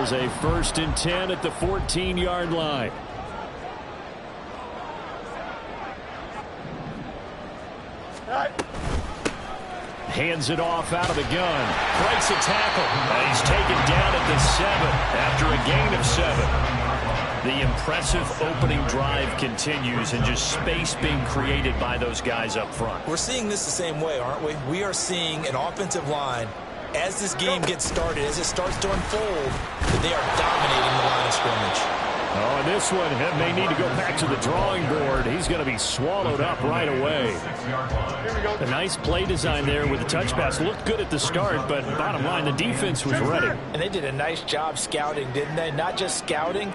is a 1st and 10 at the 14-yard line. Hands it off out of the gun. Breaks a tackle. And he's taken down at the 7 after a gain of 7. The impressive opening drive continues and just space being created by those guys up front. We're seeing this the same way, aren't we? We are seeing an offensive line, as this game gets started, as it starts to unfold, that they are dominating the line of scrimmage. Oh, and this one may need to go back to the drawing board. He's going to be swallowed up right away. A nice play design there with the touch pass. Looked good at the start, but bottom line, the defense was ready. And they did a nice job scouting, didn't they? Not just scouting,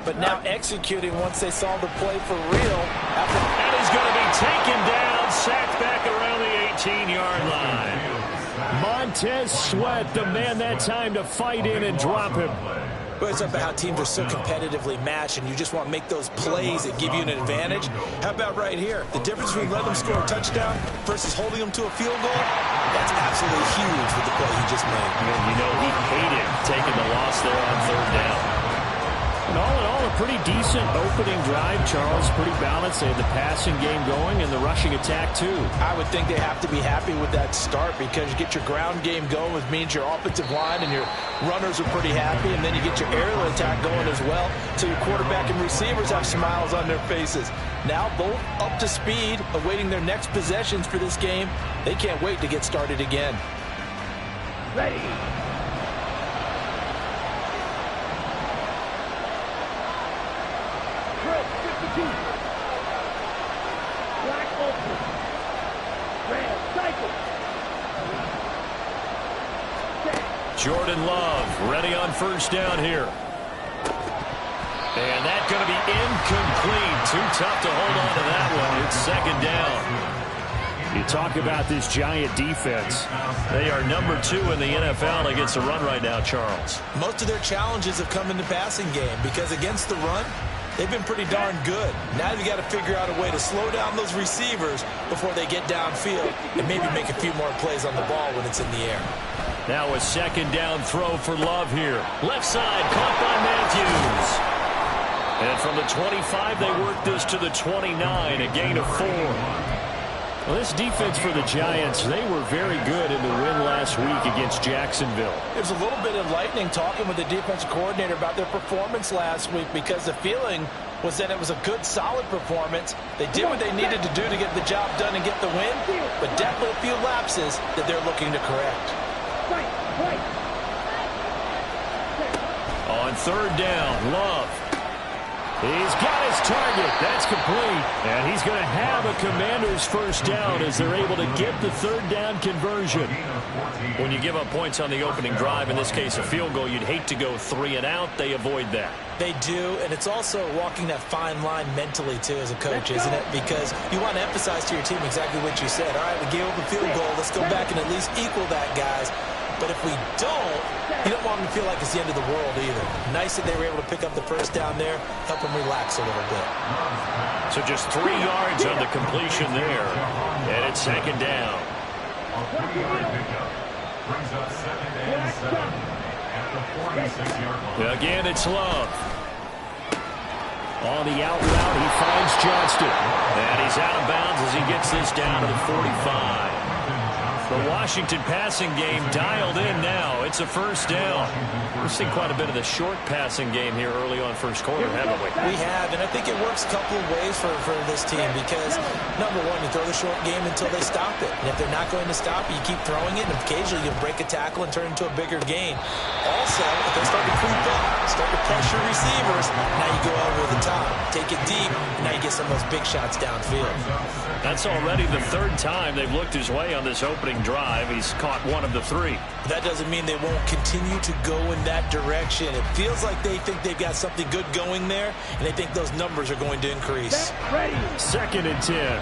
but now executing once they saw the play for real. And he's going to be taken down, sacked back around the 18-yard line. Montez Sweat, the man that time to fight in and drop him. But it's about how teams are so competitively matched, and you just want to make those plays that give you an advantage. How about right here? The difference between letting them score a touchdown versus holding them to a field goal, that's absolutely huge with the play he just made. And you know he hated taking the loss there on 3rd down. And all in all, a pretty decent opening drive, Charles. Pretty balanced. They had the passing game going and the rushing attack, too. I would think they have to be happy with that start because you get your ground game going, which means your offensive line and your runners are pretty happy, and then you get your aerial attack going as well, so your quarterback and receivers have smiles on their faces. Now both up to speed, awaiting their next possessions for this game. They can't wait to get started again. Ready. Black open. Red cycle. Jordan Love ready on 1st down here. And that's going to be incomplete. Too tough to hold on to that one. It's 2nd down. You talk about this Giant defense. They are number 2 in the NFL against the run right now, Charles. Most of their challenges have come in the passing game because against the run, they've been pretty darn good. Now you got to figure out a way to slow down those receivers before they get downfield and maybe make a few more plays on the ball when it's in the air. Now a 2nd down throw for Love here. Left side, caught by Matthews. And from the 25, they work this to the 29, a gain of 4. Well, this defense for the Giants, they were very good in the win last week against Jacksonville. There's a little bit of lightning talking with the defensive coordinator about their performance last week because the feeling was that it was a good, solid performance. They did what they needed to do to get the job done and get the win, but definitely a few lapses that they're looking to correct. On 3rd down, Love. He's got his target. That's complete. And he's going to have a Commander's 1st down as they're able to get the 3rd down conversion. When you give up points on the opening drive, in this case a field goal, you'd hate to go 3 and out. They avoid that. They do, and it's also walking that fine line mentally, too, as a coach, isn't it? Because you want to emphasize to your team exactly what you said. All right, we gave up a field goal. Let's go back and at least equal that, guys. But if we don't, you don't want them to feel like it's the end of the world either. Nice that they were able to pick up the 1st down there, help them relax a little bit. So just 3 yards on the completion there. And it's 2nd down. Again, it's Love. On the out route, he finds Johnston. And he's out of bounds as he gets this down to the 45. The Washington passing game dialed in now. It's a 1st down. We've seen quite a bit of the short passing game here early on 1st quarter, haven't we? We have, and I think it works a couple of ways for this team because, number one, you throw the short game until they stop it. And if they're not going to stop it, you keep throwing it, and occasionally you break a tackle and turn it into a bigger gain. Also, if they start to creep up, start to pressure receivers, now you go over the top, take it deep, and now you get some of those big shots downfield. That's already the 3rd time they've looked his way on this opening drive. He's caught 1 of the 3. That doesn't mean they won't continue to go in that direction. It feels like they think they've got something good going there, and they think those numbers are going to increase. 2nd and 10.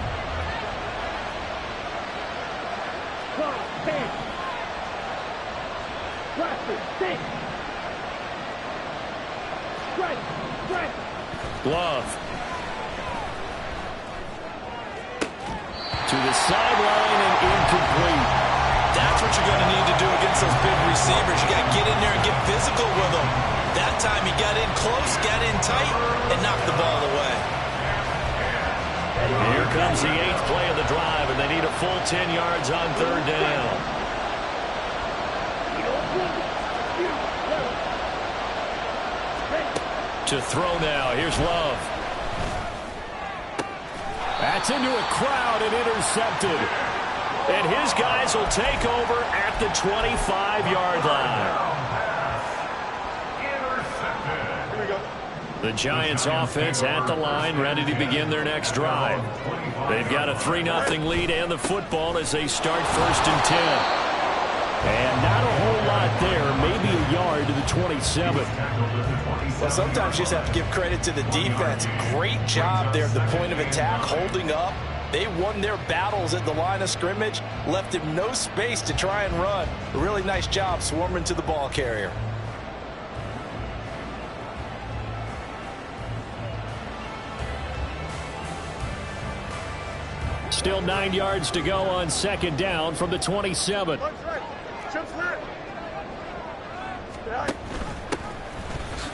Love. To the sideline and incomplete. That's what you're going to need to do against those big receivers. You got to get in there and get physical with them. close, got in tight, and knocked the ball away. Here comes the 8th play of the drive, and they need a full 10 yards on 3rd down. To throw now. Here's Love. That's into a crowd and intercepted. And his guys will take over at the 25-yard line. The Giants offense at the line, ready to begin their next drive. They've got a 3-0 lead and the football as they start 1st and 10. And not a whole lot there, maybe a yard to the 27. Well, sometimes you just have to give credit to the defense. Great job there at the point of attack, holding up. They won their battles at the line of scrimmage, left him no space to try and run. A really nice job swarming to the ball carrier. Still 9 yards to go on 2nd down from the 27.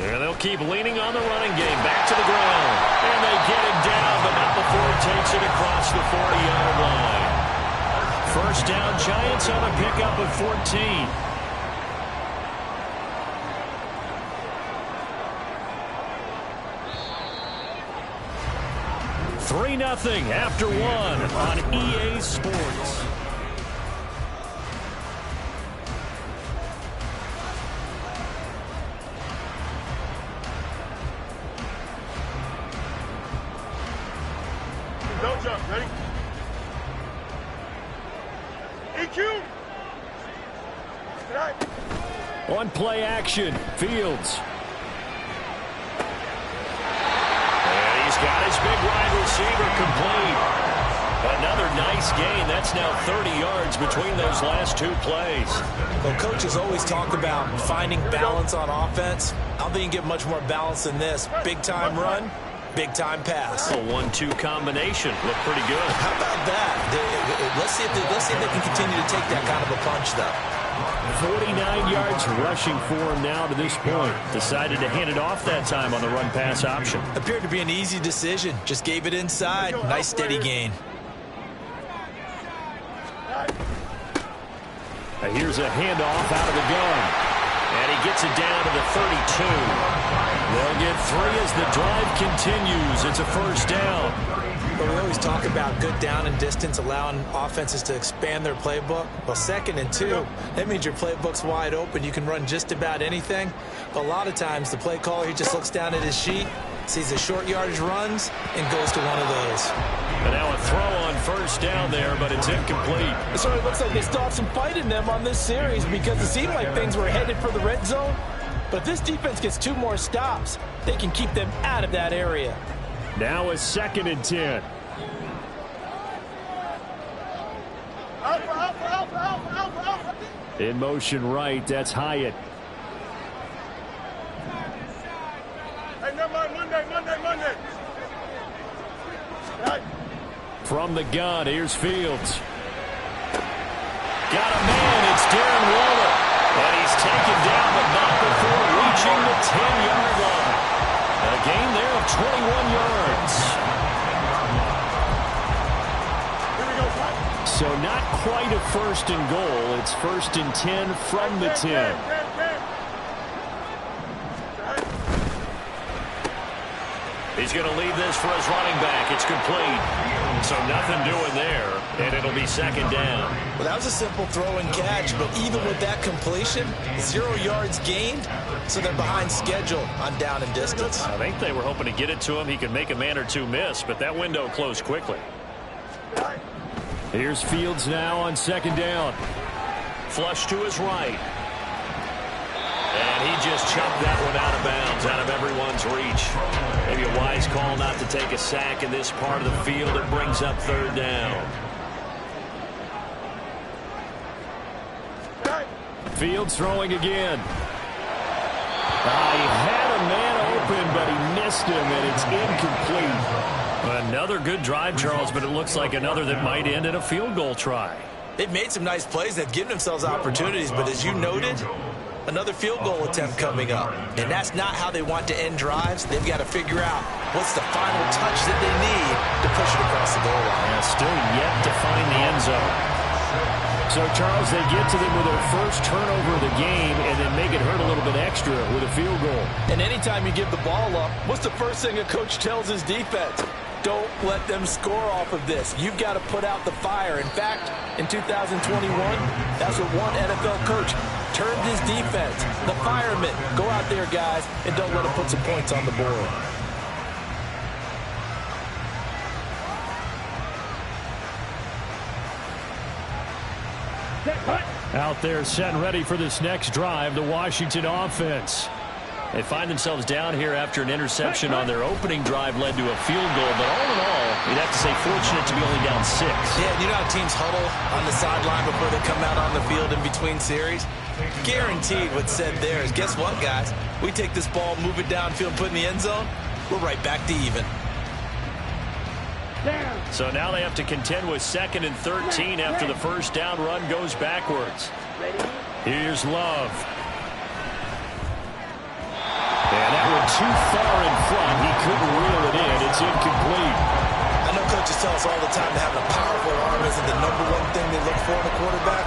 And they'll keep leaning on the running game. Back to the ground. And they get him down, but not before he takes it across the 40-yard line. 1st down, Giants on a pickup of 14. $3-0 after 1 on EA Sports. Don't jump, ready? EQ! On play action, Fields. And he's got his big wide receiver complete. Another nice gain. That's now 30 yards between those last 2 plays. Well, coaches always talk about finding balance on offense. I don't think you get much more balance than this. Big-time run, big-time pass. A 1-2 combination. Looked pretty good. How about that? Let's see if they can continue to take that kind of a punch, though. 49 yards rushing for him now to this point. Decided to hand it off that time on the run-pass option. Appeared to be an easy decision. Just gave it inside. Nice steady gain. Here's a handoff out of the gun. And he gets it down to the 32. They'll get 3 as the drive continues. It's a 1st down. But we always talk about good down and distance, allowing offenses to expand their playbook. Well, 2nd and 2, that means your playbook's wide open. You can run just about anything. But a lot of times, the play caller, he just looks down at his sheet, sees the short yardage runs, and goes to one of those. And now a throw on 1st down there, but it's incomplete. It sort of looks like they still have some fight in them on this series because it seemed like things were headed for the red zone. But this defense gets 2 more stops. They can keep them out of that area. Now a 2nd and 10. In motion right, that's Hyatt. Hey, never mind, Monday. Right. From the gun, here's Fields. Got a man, it's Darren Waller. And he's taken down, but not before reaching the 10-yard line. A gain there of 21 yards. So not quite a 1st and goal. It's 1st and 10 from the 10. He's going to leave this for his running back. It's complete. So nothing doing there, and it'll be 2nd down. Well, that was a simple throw and catch, but even with that completion, 0 yards gained, so they're behind schedule on down and distance. I think they were hoping to get it to him. He could make a man or 2 miss, but that window closed quickly. Here's Fields now on 2nd down. Flush to his right. And he just chucked that one out of bounds, out of everyone's reach. Maybe a wise call not to take a sack in this part of the field. It brings up 3rd down. Fields throwing again. He had a man open, but he missed him, and it's incomplete. Another good drive, Charles, but it looks like another that might end in a field goal try. They've made some nice plays. They've given themselves opportunities, but as you noted, Another field goal attempt coming up. And that's not how they want to end drives. They've got to figure out what's the final touch that they need to push it across the goal line. And still yet to find the end zone. So, Charles, they get to them with their first turnover of the game and then make it hurt a little bit extra with a field goal. And anytime you give the ball up, what's the first thing a coach tells his defense? Don't let them score off of this. You've got to put out the fire. In fact, in 2021, that's what one NFL coach termed his defense. The firemen. Go out there, guys, and don't let them put some points on the board. Out there set and ready for this next drive, the Washington offense. They find themselves down here after an interception on their opening drive led to a field goal. But all in all, you'd have to say fortunate to be only down 6. Yeah, you know how teams huddle on the sideline before they come out on the field in between series? Guaranteed what's said there is, guess what, guys? We take this ball, move it downfield, put it in the end zone, we're right back to even. So now they have to contend with 2nd and 13 after the first down run goes backwards. Here's Love. And that one too far in front. He couldn't reel it in. It's incomplete. I know coaches tell us all the time that having a powerful arm isn't the #1 thing they look for in a quarterback.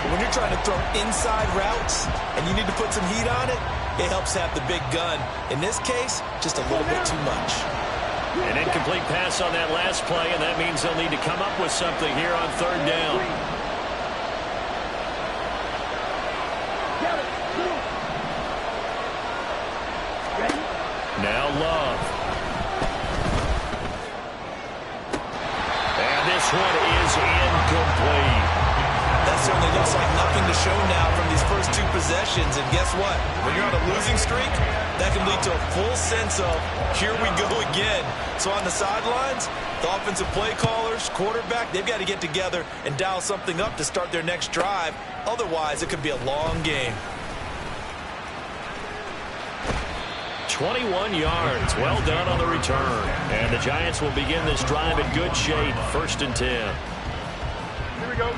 But when you're trying to throw inside routes and you need to put some heat on it, it helps have the big gun. In this case, just a little bit too much. An incomplete pass on that last play, and that means they'll need to come up with something here on 3rd down. Now Love. And this one is incomplete. That certainly looks like nothing to show now from these first 2 possessions. And guess what? When you're on a losing streak, that can lead to a full sense of, here we go again. So on the sidelines, the offensive play callers, quarterback, they've got to get together and dial something up to start their next drive. Otherwise, it could be a long game. 21 yards. Well done on the return. And the Giants will begin this drive in good shape. 1st and 10. Here we go.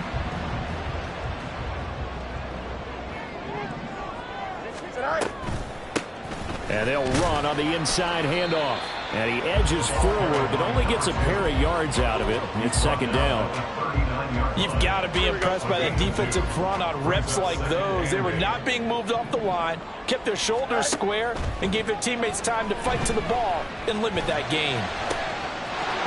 And they'll run on the inside handoff. And he edges forward, but only gets a pair of yards out of it. It's 2nd down. You've got to be impressed by that defensive front on reps like those. They were not being moved off the line, kept their shoulders square, and gave their teammates time to fight to the ball and limit that gain.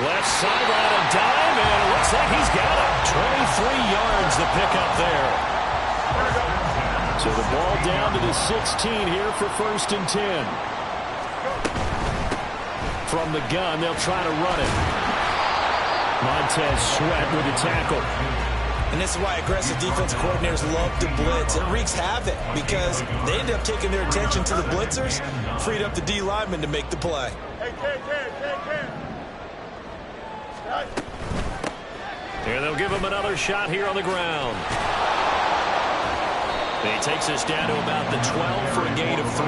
Left sideline, a dime, and it looks like he's got it. 23 yards to pick up there. So the ball down to the 16 here for 1st and 10. From the gun, they'll try to run it. Montez Sweat with a tackle. And this is why aggressive defensive coordinators love to blitz. It wreaks havoc because they end up taking their attention to the blitzers, freed up the D lineman to make the play. Hey, Ken. And they'll give him another shot here on the ground. He takes us down to about the 12 for a gain of 3.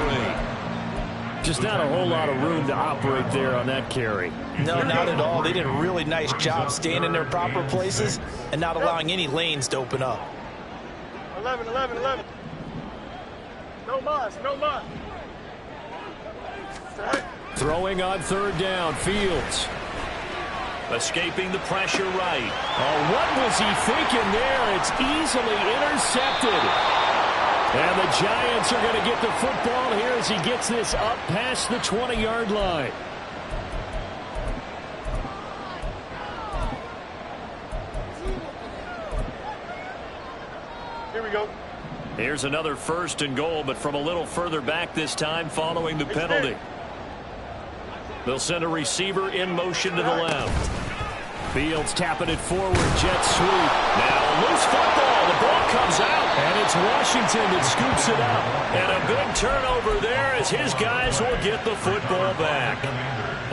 Just not a whole lot of room to operate there on that carry. No, not at all. They did a really nice job staying in their proper places and not allowing any lanes to open up. 11. No mas. Throwing on 3rd down, Fields. Escaping the pressure right. Oh, what was he thinking there? It's easily intercepted. And the Giants are going to get the football here as he gets this up past the 20-yard line. Here we go. Here's another 1st and goal, but from a little further back this time following the penalty. They'll send a receiver in motion to the left. Fields tapping it forward, jet sweep. Now loose football, the ball comes out, and it's Washington that scoops it up. And a big turnover there as his guys will get the football back.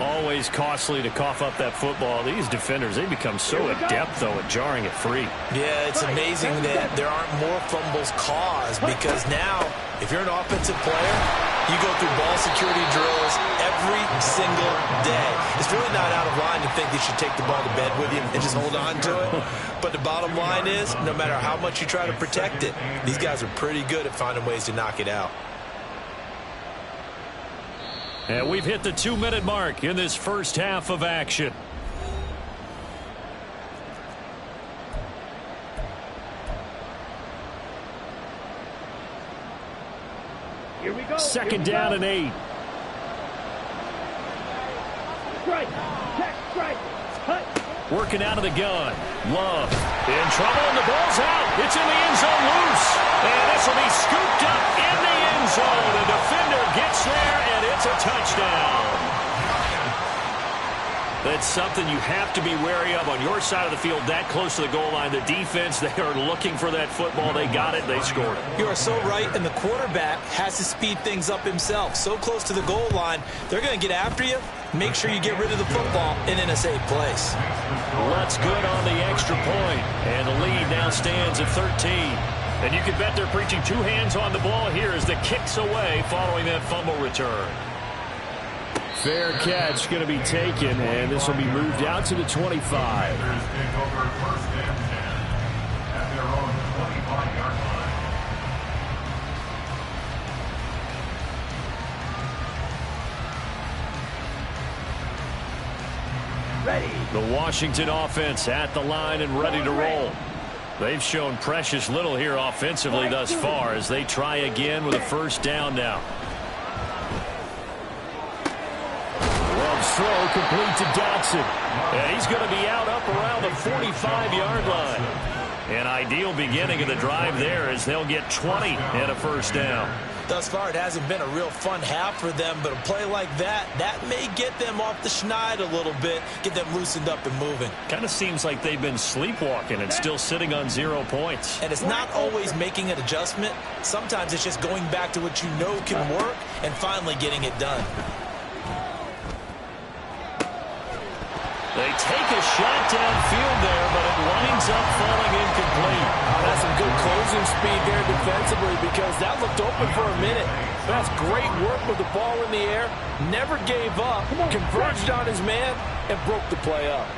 Always costly to cough up that football. These defenders, they become so adept, though, at jarring it free. Yeah, it's amazing that there aren't more fumbles caused because now, if you're an offensive player, You go through ball security drills every single day. It's really not out of line to think you should take the ball to bed with you and just hold on to it. But the bottom line is, no matter how much you try to protect it, these guys are pretty good at finding ways to knock it out. And we've hit the 2-minute mark in this first half of action. Here we go. Second down and 8. Strike. Check. Strike. Cut. Working out of the gun. Love in trouble, and the ball's out. It's in the end zone loose. And this will be scooped up in the end zone. The defender gets there, and it's a touchdown. That's something you have to be wary of on your side of the field, that close to the goal line. The defense, they are looking for that football. They got it. They scored it. You are so right, and the quarterback has to speed things up himself. So close to the goal line, they're going to get after you. Make sure you get rid of the football and in a safe place. That's good on the extra point, and the lead now stands at 13. And you can bet they're preaching two hands on the ball here as the kick's away following that fumble return. Fair catch going to be taken, and this will be moved out to the 25. Ready. The Washington offense at the line and ready to roll. They've shown precious little here offensively thus far as they try again with a first down now. Throw complete to Dotson. And he's going to be out up around the 45-yard line. An ideal beginning of the drive there as they'll get 20 and a first down. Thus far, it hasn't been a real fun half for them, but a play like that may get them off the schneid a little bit, get them loosened up and moving. Kind of seems like they've been sleepwalking and still sitting on 0 points. And it's not always making an adjustment. Sometimes it's just going back to what you know can work and finally getting it done. They take a shot downfield there, but it winds up falling incomplete. That's some good closing speed there defensively because that looked open for a minute. That's great work with the ball in the air. Never gave up, converged on his man, and broke the play up.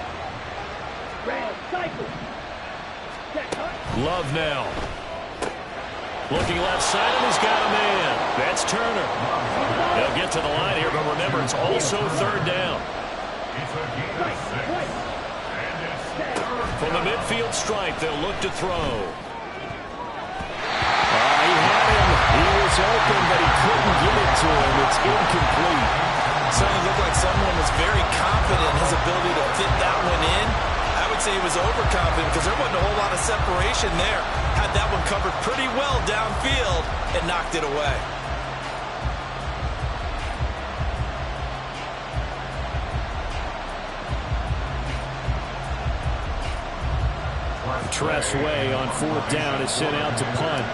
Red cycle. Check. Cut. Love now. Looking left side, and he's got a man. That's Turner. They'll get to the line here, but remember, it's also third down. From the midfield stripe, they'll look to throw. He had him. He was open, but he couldn't get it to him. It's incomplete. Certainly looked like someone was very confident in his ability to fit that one in. I would say he was overconfident because there wasn't a whole lot of separation there. Had that one covered pretty well downfield and knocked it away. Tress Way on fourth down is sent out to punt.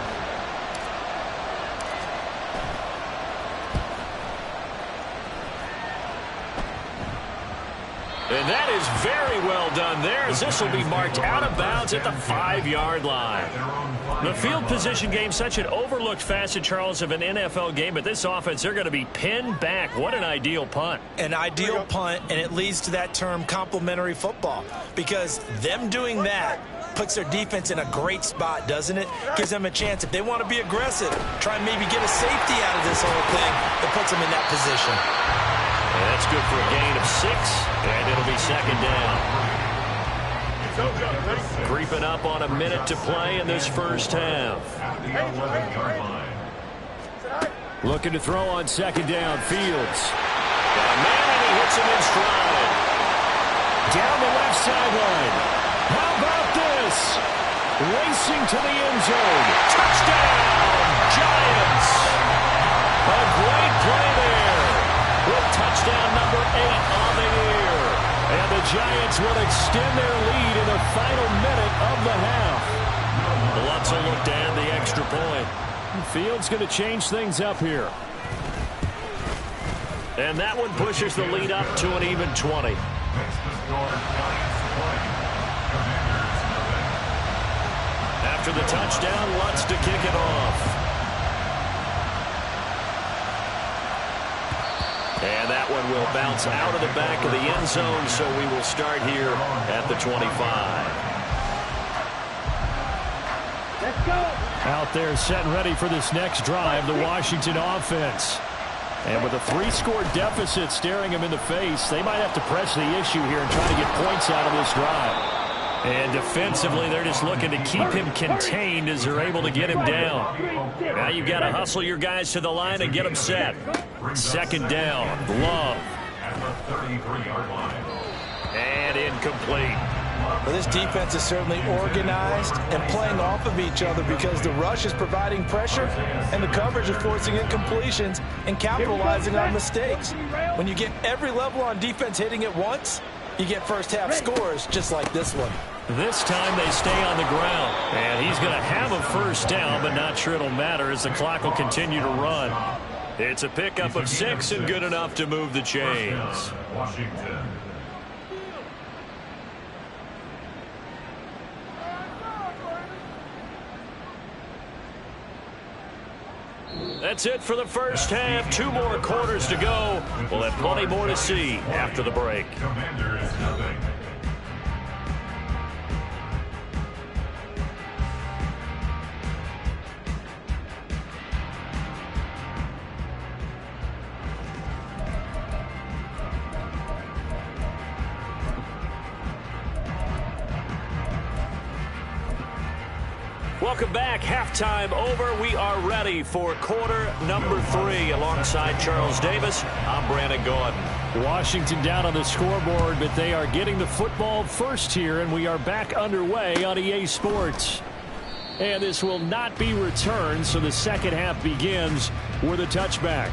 And that is very well done there as this will be marked out of bounds at the 5-yard line. The field position game, such an overlooked facet, Charles, of an NFL game, but this offense, they're going to be pinned back. What an ideal punt. An ideal punt, and it leads to that term complementary football because them doing that puts their defense in a great spot, doesn't it? Gives them a chance. If they want to be aggressive, try and maybe get a safety out of this whole thing, it puts them in that position. And that's good for a gain of 6, and it'll be second down. Creeping up on a minute to play in this first half. Looking to throw on second down, Fields. Got a man, and he hits him in stride. Down the left sideline. How about this? Racing to the end zone. Touchdown, Giants. A great play there. With touchdown number 8 on the year. And the Giants will extend their lead in the final minute of the half. Lutz will look to add the extra point. Fields going to change things up here. And that one pushes the lead up to an even 20. After the touchdown, Lutz to kick it off. And that one will bounce out of the back of the end zone, so we will start here at the 25. Let's go. Out there set and ready for this next drive, the Washington offense. And with a 3-score deficit staring them in the face, they might have to press the issue here and try to get points out of this drive. And defensively, they're just looking to keep him contained as they're able to get him down. Now you've got to hustle your guys to the line and get them set. Second down, Love. And incomplete. Well, this defense is certainly organized and playing off of each other because the rush is providing pressure and the coverage is forcing incompletions and capitalizing on mistakes. When you get every level on defense hitting at once, you get first-half scores just like this one. This time they stay on the ground. And he's going to have a first down, but not sure it'll matter as the clock will continue to run. It's a pickup of 6 and good enough to move the chains. Washington. That's it for the first half. 2 more quarters to go. We'll have plenty more to see after the break. Commanders nothing. Welcome back. Halftime over. We are ready for quarter number 3. Alongside Charles Davis, I'm Brandon Gordon. Washington down on the scoreboard, but they are getting the football first here, and we are back underway on EA Sports. And this will not be returned, so the second half begins with a touchback.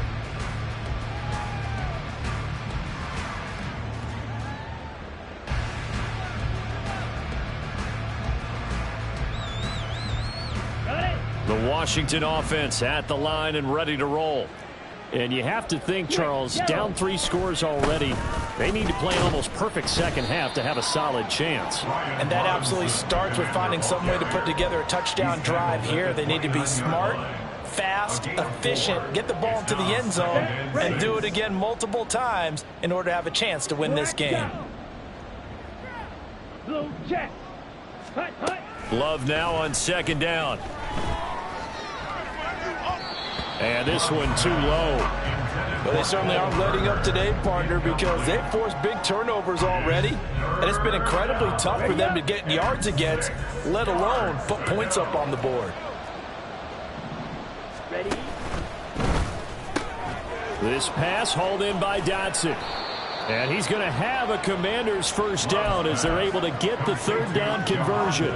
The Washington offense at the line and ready to roll. And you have to think, Charles, down 3 scores already. They need to play an almost perfect second half to have a solid chance. And that absolutely starts with finding some way to put together a touchdown drive here. They need to be smart, fast, efficient, get the ball into the end zone, and do it again multiple times in order to have a chance to win this game. Blue check. Hut, hut. Love now on second down. And this one too low. But they certainly aren't letting up today, partner, because they've forced big turnovers already. And it's been incredibly tough for them to get yards against, let alone put points up on the board. Ready. This pass hauled in by Dotson. And he's going to have a Commander's first down as they're able to get the third down conversion.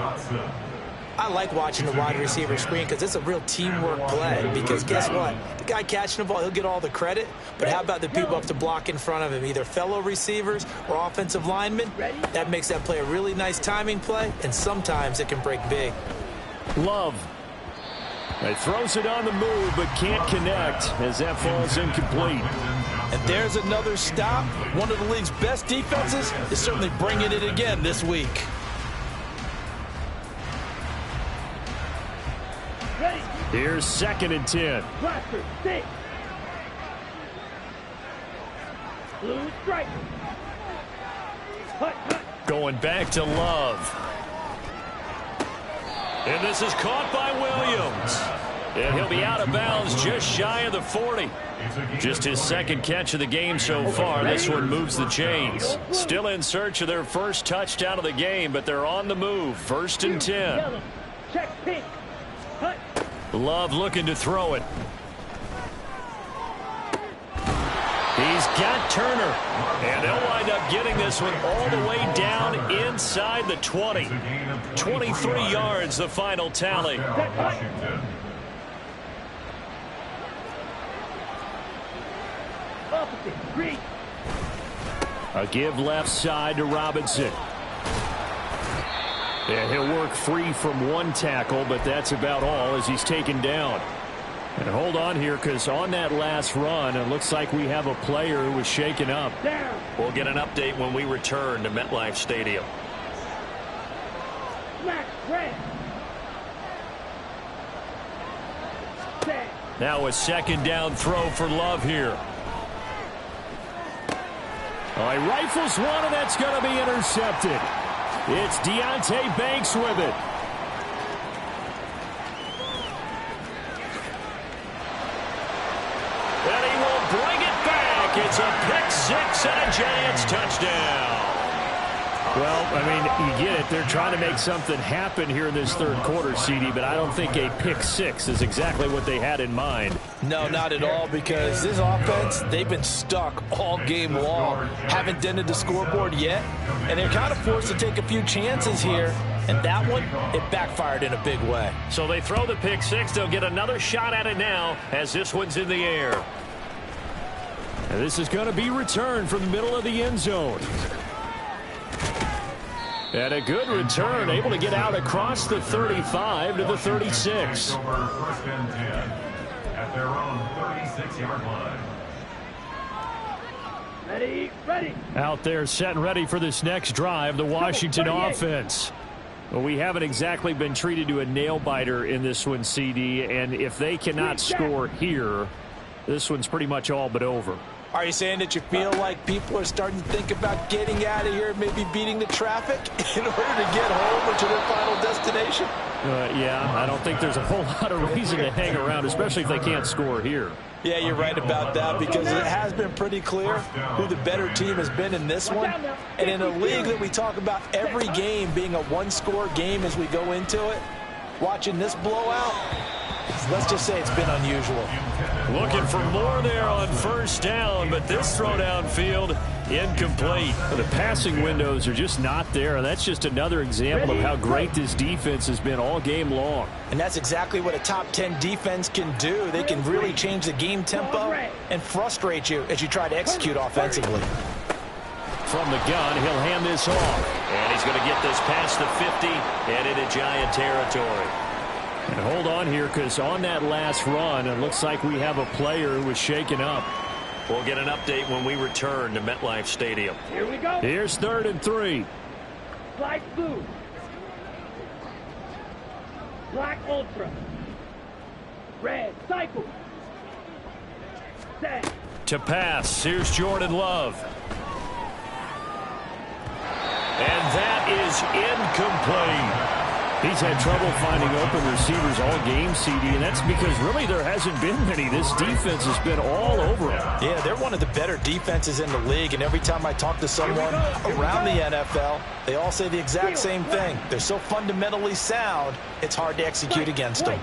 I like watching the wide receiver screen because it's a real teamwork play. Because guess what? The guy catching the ball, he'll get all the credit. But how about the people up to block in front of him, either fellow receivers or offensive linemen? That makes that play a really nice timing play, and sometimes it can break big. Love. He throws it on the move but can't connect as that falls incomplete. And there's another stop. One of the league's best defenses is certainly bringing it again this week. Here's 2nd and 10. Blaster, 6. Blue stripe. Hut, hut. Going back to Love. And this is caught by Williams. And he'll be out of bounds just shy of the 40. Just his second catch of the game so far. This one moves the chains. Still in search of their first touchdown of the game, but they're on the move. 1st and 10. Yellow. Check pink. Hut. Love looking to throw it. He's got Turner. And they'll wind up getting this one all the way down inside the 20. 23 yards, the final tally. Opposite. Green. A give left side to Robinson. And he'll work free from one tackle, but that's about all as he's taken down. And hold on here, because on that last run, it looks like we have a player who was shaken up. Down. We'll get an update when we return to MetLife Stadium. Black. Red. Set. Now a second down throw for Love here. Oh, he rifles one, and that's going to be intercepted. It's Deonte Banks with it. And he will bring it back. It's a pick six and a Giants touchdown. Well, I mean, you get it. They're trying to make something happen here in this third quarter, CD, but I don't think a pick six is exactly what they had in mind. No, not at all, because this offense, they've been stuck all game long. Haven't dented the scoreboard yet, and they're kind of forced to take a few chances here, and that one, it backfired in a big way. So they throw the pick six. They'll get another shot at it now as this one's in the air. And this is going to be returned from the middle of the end zone. And a good return, able to get out across the 35 to the 36. Over 1st and 10 at their own 36-yard line. Ready. Out there set and ready for this next drive, the Washington offense. Well, we haven't exactly been treated to a nail-biter in this one, CD, and if they cannot score here, this one's pretty much all but over. Are you saying that you feel like people are starting to think about getting out of here, maybe beating the traffic in order to get home or to their final destination? Yeah, I don't think there's a whole lot of reason to hang around, especially if they can't score here. Yeah, you're right about that, because it has been pretty clear who the better team has been in this one. And in a league that we talk about every game being a one-score game as we go into it, watching this blowout, let's just say it's been unusual. Looking for more there on first down, but this throw downfield incomplete. The passing windows are just not there, and that's just another example of how great this defense has been all game long. And that's exactly what a top 10 defense can do. They can really change the game tempo and frustrate you as you try to execute offensively. From the gun, he'll hand this off. And he's going to get this past the 50 and into Giant territory. And hold on here, because on that last run, it looks like we have a player who was shaken up. We'll get an update when we return to MetLife Stadium. Here we go. Here's 3rd and 3. Light blue. Black ultra. Red cycle. Set. To pass, here's Jordan Love. And that is incomplete. He's had trouble finding open receivers all game, CD, and that's because really there hasn't been many. This defense has been all over him. Yeah, they're one of the better defenses in the league, and every time I talk to someone around the NFL, they all say the exact same thing. They're so fundamentally sound, it's hard to execute against them.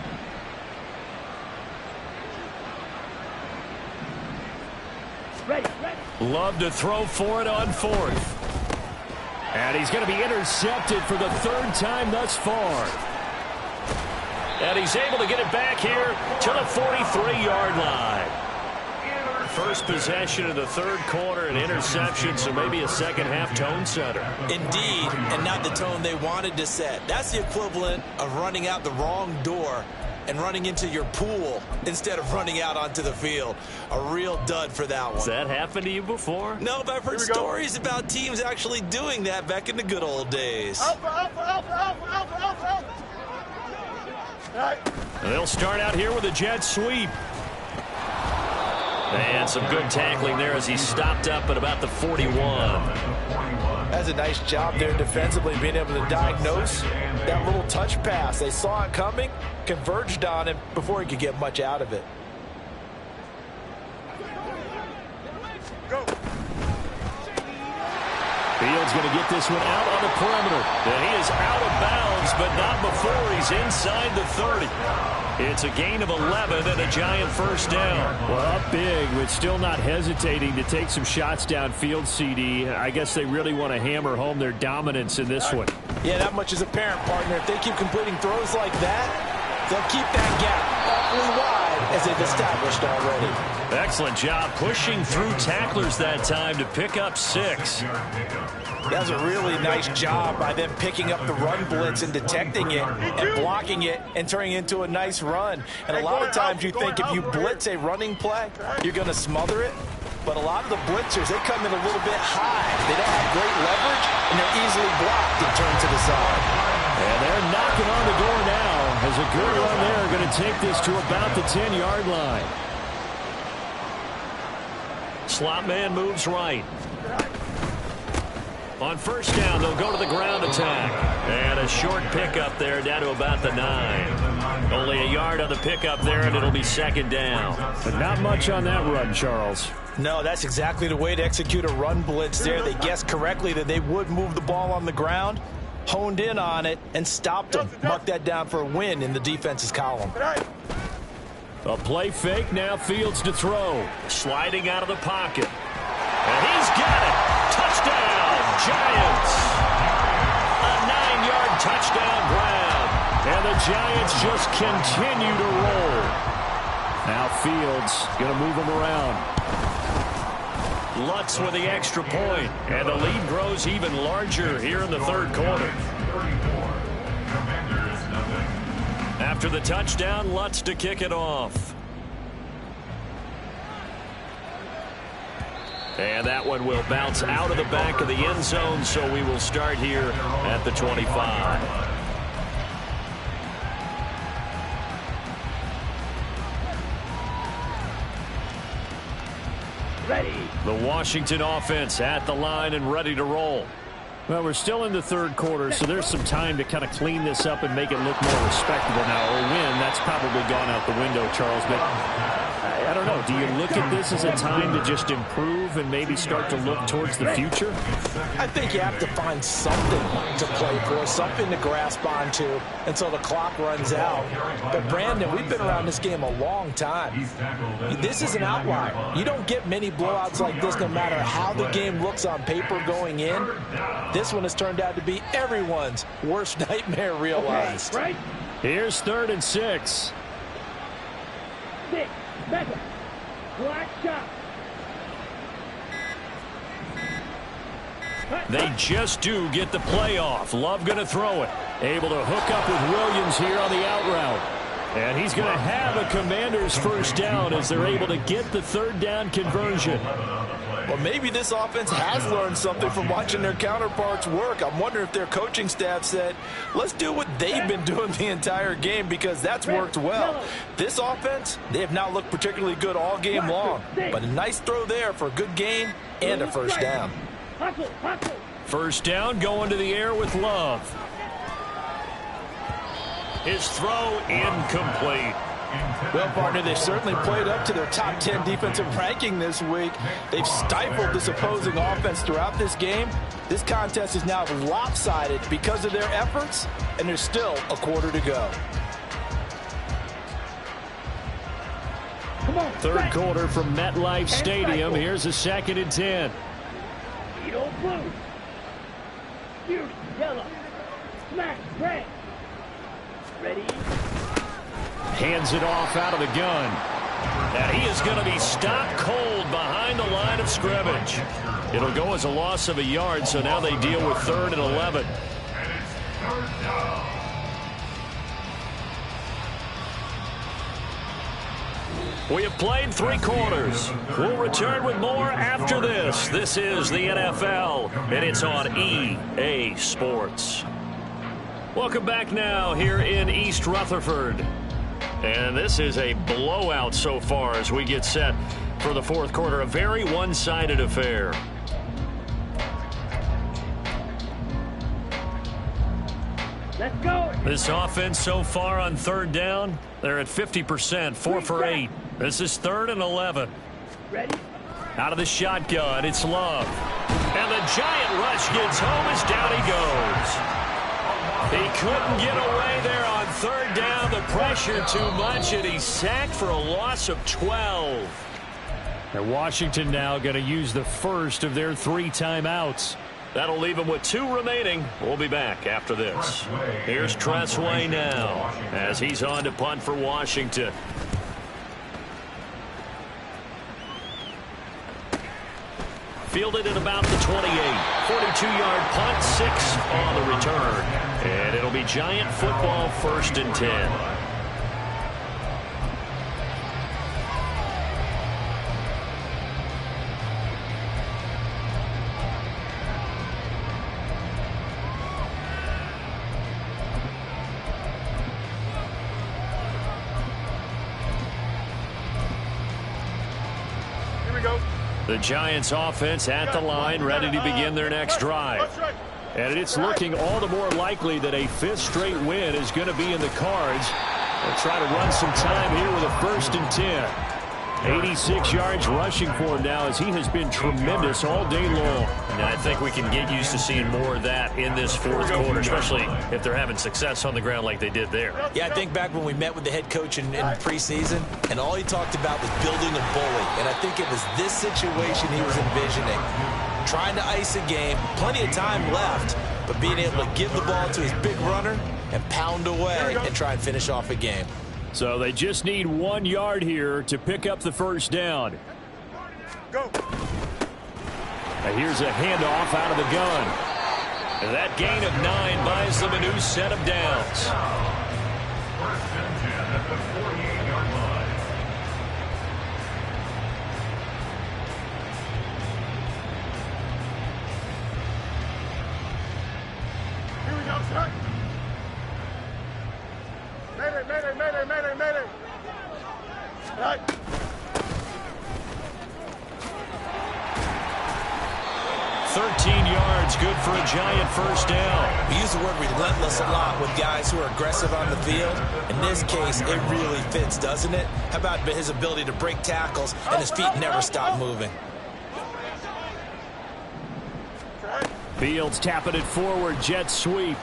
Ready. Love to throw for it on 4th. And he's going to be intercepted for the 3rd time thus far. And he's able to get it back here to the 43-yard line. First possession of the 3rd quarter, an interception, so maybe a second-half tone setter. Indeed, and not the tone they wanted to set. That's the equivalent of running out the wrong door and running into your pool instead of running out onto the field. A real dud for that one. Has that happened to you before? No, but I've heard stories about teams actually doing that back in the good old days. Alpha. They'll start out here with a jet sweep. And some good tackling there as he stopped up at about the 41. That's a nice job there defensively, being able to diagnose that little touch pass. They saw it coming, converged on him before he could get much out of it. Go. Fields going to get this one out on the perimeter. And he is out of bounds, but not before he's inside the 30. It's a gain of 11 and a Giant first down. Well, up big, but still not hesitating to take some shots downfield, CD. I guess they really want to hammer home their dominance in this one. Yeah, that much is apparent, partner. If they keep completing throws like that, they'll keep that gap awfully wide as they've established already. Excellent job pushing through tacklers that time to pick up 6. That's a really nice job by them picking up the run blitz and detecting it and blocking it and turning it into a nice run. And a lot of times you think if you blitz a running play, you're going to smother it. But a lot of the blitzers, they come in a little bit high. They don't have great leverage, and they're easily blocked and turned to the side. And they're knocking on the door now as a good run there going to take this to about the 10-yard line. Slot man moves right. On first down, they'll go to the ground attack. And a short pickup there down to about the 9. Only a yard on the pickup there, and it'll be second down. But not much on that run, Charles. No, that's exactly the way to execute a run blitz there. They guessed correctly that they would move the ball on the ground, honed in on it, and stopped them. Mark that down for a win in the defense's column. A play fake, now Fields to throw. Sliding out of the pocket. And he's got it. Touchdown, Giants. A 9-yard touchdown grab. And the Giants just continue to roll. Now Fields going to move them around. Lutz with the extra point. And the lead grows even larger here in the third quarter. After the touchdown, Lutz to kick it off. And that one will bounce out of the back of the end zone, so we will start here at the 25. Ready. The Washington offense at the line and ready to roll. Well, we're still in the third quarter, so there's some time to kind of clean this up and make it look more respectable now. A win, that's probably gone out the window, Charles. But I don't know. Do you look at this as a time to just improve and maybe start to look towards the future? I think you have to find something to play for, something to grasp onto until the clock runs out. But, Brandon, we've been around this game a long time. This is an outlier. You don't get many blowouts like this no matter how the game looks on paper going in. This one has turned out to be everyone's worst nightmare realized. Right. Here's 3rd and 6. 6. Mega. Black shot. They just do get the playoff. Love going to throw it. Able to hook up with Williams here on the out route. And he's going to have a Commander's first down as they're able to get the 3rd down conversion. Well, maybe this offense has learned something from watching their counterparts work. I'm wondering if their coaching staff said, let's do what they've been doing the entire game, because that's worked well. This offense, they have not looked particularly good all game long. But a nice throw there for a good gain and a first down. First down going to the air with Love. His throw incomplete. Well, partner, they've certainly played up to their top 10 defensive ranking this week. They've stifled this opposing offense throughout this game. This contest is now lopsided because of their efforts, and there's still a quarter to go. Third quarter from MetLife Stadium. Here's a 2nd and 10. Beetle blue. Fuse yellow. Smack red. Ready. Hands it off out of the gun. And he is going to be stopped cold behind the line of scrimmage. It'll go as a loss of a yard, so now they deal with 3rd and 11. We have played 3 quarters. We'll return with more after this. This is the NFL, and it's on EA Sports. Welcome back now here in East Rutherford. And this is a blowout so far as we get set for the fourth quarter. A very one-sided affair. Let's go. This offense so far on 3rd down, they're at 50%, 4 for 8. This is 3rd and 11. Ready. Out of the shotgun, it's Love. And the giant rush gets home as down he goes. He couldn't get away there on 3rd down. The pressure too much, and he's sacked for a loss of 12. And Washington now going to use the first of their 3 timeouts. That'll leave him with 2 remaining. We'll be back after this. Here's Tressway now as he's on to punt for Washington. Fielded at about the 28. 42-yard punt, 6 on the return. And it'll be Giant football, 1st and 10. Here we go. The Giants offense at the line, ready to begin their next drive. And it's looking all the more likely that a fifth straight win is going to be in the cards. They'll try to run some time here with a 1st and 10. 86 yards rushing for him now as he has been tremendous all day long. And I think we can get used to seeing more of that in this fourth quarter, especially if they're having success on the ground like they did there. Yeah, I think back when we met with the head coach in preseason, and all he talked about was building a bully. And I think it was this situation he was envisioning. Trying to ice a game, plenty of time left, but being able to give the ball to his big runner and pound away and try and finish off a game. So they just need 1 yard here to pick up the first down. Go. And here's a handoff out of the gun. And that gain of 9 buys them a new set of downs. 1st and 10 at the 48-yard line. Here we go, start. Mayday. Right. 13 yards, good for a Giant first down. We use the word relentless a lot with guys who are aggressive on the field. In this case, it really fits, doesn't it? How about his ability to break tackles and his feet never stop moving? Fields tapping it forward, jet sweep.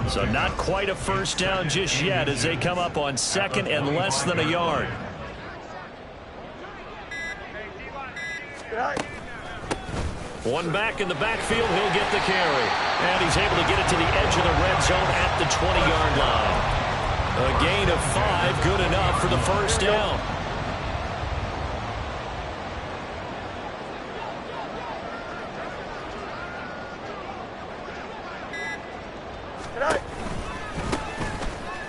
So not quite a first down just yet as they come up on 2nd and less than a yard. One back in the backfield, he'll get the carry. And he's able to get it to the edge of the red zone at the 20-yard line. A gain of 5, good enough for the first down.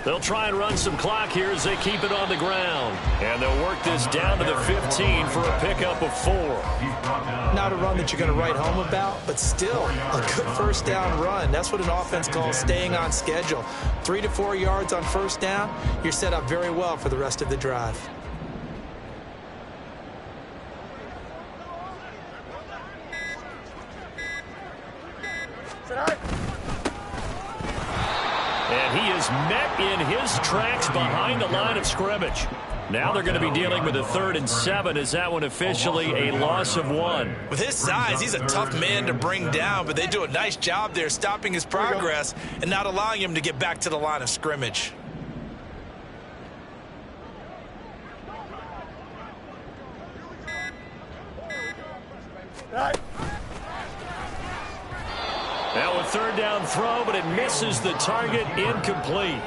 They'll try and run some clock here as they keep it on the ground. And they'll work this down to the 15 for a pickup of 4. Not a run that you're going to write home about, but still a good first down run. That's what an offense calls staying on schedule. 3 to 4 yards on first down, you're set up very well for the rest of the drive. And he is met in his tracks behind the line of scrimmage. Now they're going to be dealing with a 3rd and 7 as that one officially a loss of 1. With his size, he's a tough man to bring down, but they do a nice job there stopping his progress and not allowing him to get back to the line of scrimmage. Now a 3rd down throw, but it misses the target, incomplete.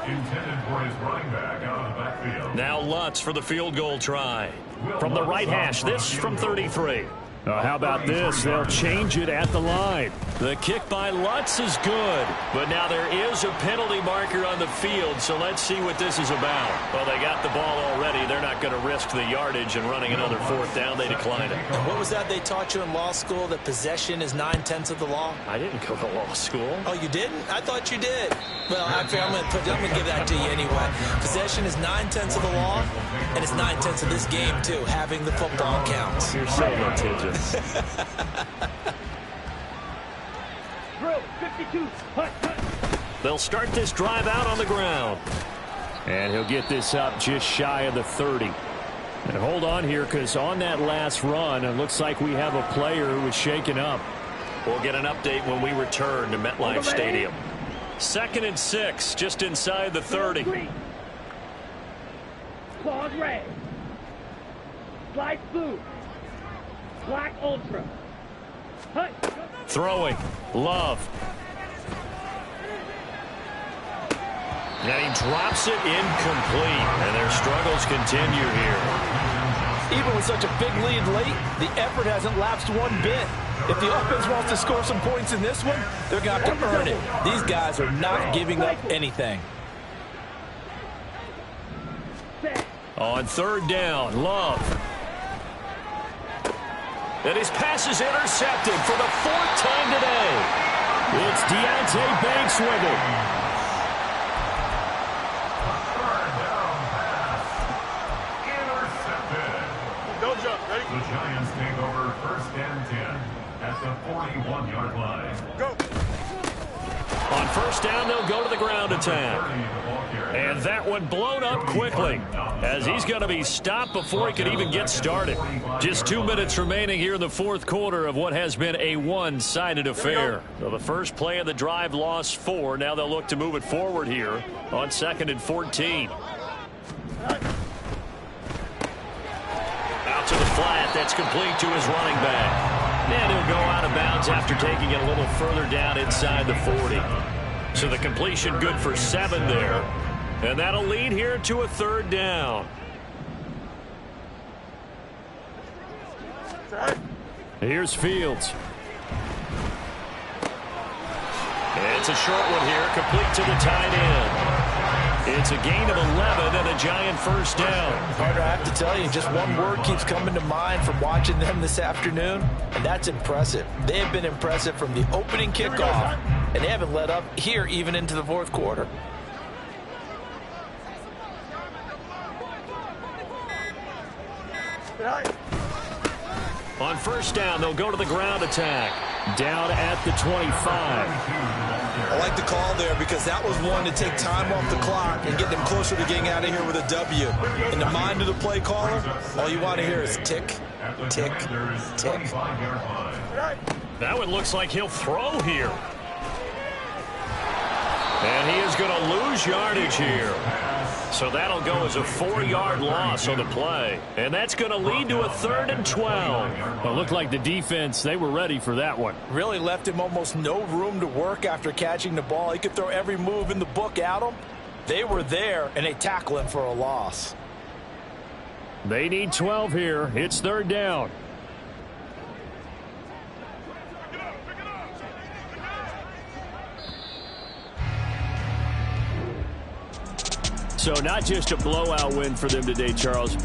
Intended for his running back out of the backfield. Now Lutz for the field goal try. From the right hash, this from 33. How about this? They'll change it at the line. The kick by Lutz is good, but now there is a penalty marker on the field, so let's see what this is about. Well, they got the ball already. They're not going to risk the yardage and running another 4th down. They decline it. And what was that they taught you in law school, that possession is 9/10 of the law? I didn't go to law school. Oh, you didn't? I thought you did. Well, actually, I'm going to give that to you anyway. Possession is 9/10 of the law, and it's 9/10 of this game, too. Having the football counts. You're so litigious. Drill, 52, hut. They'll start this drive out on the ground. And he'll get this up just shy of the 30. And hold on here, because on that last run, it looks like we have a player who was shaken up. We'll get an update when we return to MetLife Stadium. 2nd and 6, just inside the 30. Claws red. Slice blue. Black ultra. Hut. Throwing. Love. And he drops it incomplete. And their struggles continue here. Even with such a big lead late, the effort hasn't lapsed one bit. If the offense wants to score some points in this one, they're going to have to earn it. These guys are not giving up anything. On 3rd down, Love. And his pass is intercepted for the 4th time today. It's Deontay Banks with it. Third down pass. Intercepted. Don't jump. Ready? The Giants take over 1st and 10 at the 41-yard line. Go. On 1st down, they'll go to the ground attack. And that one blown up quickly as he's going to be stopped before he could even get started. Just 2 minutes remaining here in the 4th quarter of what has been a one-sided affair. So the first play of the drive lost 4. Now they'll look to move it forward here on 2nd and 14. Out to the flat. That's complete to his running back. And he'll go out of bounds after taking it a little further down inside the 40. So the completion good for 7 there. And that'll lead here to a 3rd down. Here's Fields. It's a short one here, complete to the tight end. It's a gain of 11 and a Giant 1st down. Carter, I have to tell you, just one word keeps coming to mind from watching them this afternoon, and that's impressive. They have been impressive from the opening kickoff, and they haven't let up here even into the 4th quarter. On 1st down, they'll go to the ground attack. Down at the 25. I like the call there because that was one to take time off the clock and get them closer to getting out of here with a W. In the mind of the play caller, all you want to hear is tick, tick, tick. That one looks like he'll throw here. And he is going to lose yardage here. So that'll go as a 4-yard loss on the play. And that's going to lead to a 3rd and 12. Well, it looked like the defense, they were ready for that one. Really left him almost no room to work after catching the ball. He could throw every move in the book at him. They were there, and they tackle him for a loss. They need 12 here. It's 3rd down. So not just a blowout win for them today, Charles.